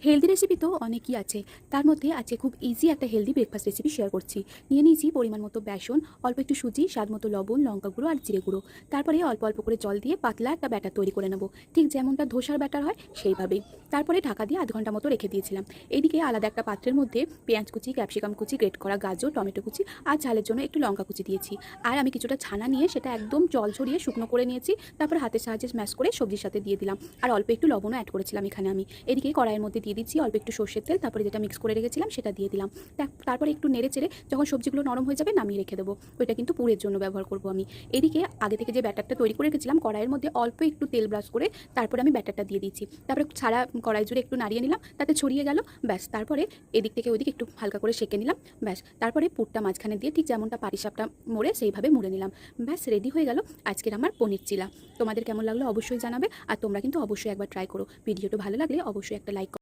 Healthy recipe তো অনেকই আছে। তার মধ্যে আজকে খুব ইজি একটা হেলদি ব্রেকফাস্ট রেসিপি শেয়ার করছি। নিয়ে নিয়েছি পরিমাণ মতো বেসন, অল্প একটু সুজি, স্বাদ মতো লবণ, লঙ্কা গুঁড়ো আর জিরে গুঁড়ো। তারপরে অল্প অল্প করে জল দিয়ে পাতলা একটা ব্যাটার তৈরি করে নেব, ঠিক যেমনটা ধোসার ব্যাটার হয় সেইভাবেই। তারপরে ঢাকা দিয়ে আধ ঘন্টা মতো রেখে দিয়েছিলাম। এইদিকে আলাদা একটা পাত্রের মধ্যে পেঁয়াজ কুচি, ক্যাপসিকাম কুচি, গ্রেট করা গাজর, টমেটো কুচি আর ঝালের জন্য একটু লঙ্কা কুচি দিয়েছি। আর আমি কিছুটা ছানা নিয়ে সেটা একদম জল ছড়িয়ে শুকনো করে নিয়েছি। তারপর হাতের সাহায্যে স্ম্যাশ করে সবজির সাথে দিয়ে দিলাম। আর অল্প একটু লবণও অ্যাড করেছিলাম এখানে আমি। এদিকে কড়াইয়ের মধ্যে দিয়ে দিচ্ছি অল্প একটু সর্ষের তেল, তারপরে যেটা মিক্স করে রেখেছিলাম সেটা দিয়ে দিলাম। তারপরে একটু নেড়ে চেড়ে যখন সবজিগুলো নরম হয়ে যাবে নামিয়ে রেখে দেবো। ওইটা কিন্তু পুরের জন্য ব্যবহার করব আমি। এদিকে আগে থেকে যে ব্যাটারটা তৈরি করে রেখেছিলাম কড়াইয়ের মধ্যে অল্প একটু তেল ব্রাশ করে তারপরে আমি ব্যাটারটা দিয়ে দিচ্ছি। তারপরে সারা কড়াই জুড়ে একটু নাড়িয়ে নিলাম, তাতে ছড়িয়ে গেল। ব্যাস, তারপরে এদিক থেকে ওইদিক একটু হালকা করে সেঁকে নিলাম। ব্যাস, তারপরে পুরটা মাঝখানে দিয়ে ঠিক যেমনটা পাটিসাপটা মুড়ে সেইভাবে মুড়ে নিলাম। ব্যাস, রেডি হয়ে গেল আজকের আমার পনির চিলা। তোমাদের কেমন লাগলো অবশ্যই জানাবে, আর তোমরা কিন্তু অবশ্যই একবার ট্রাই করো। ভিডিওটা ভালো লাগলে অবশ্যই একটা লাইক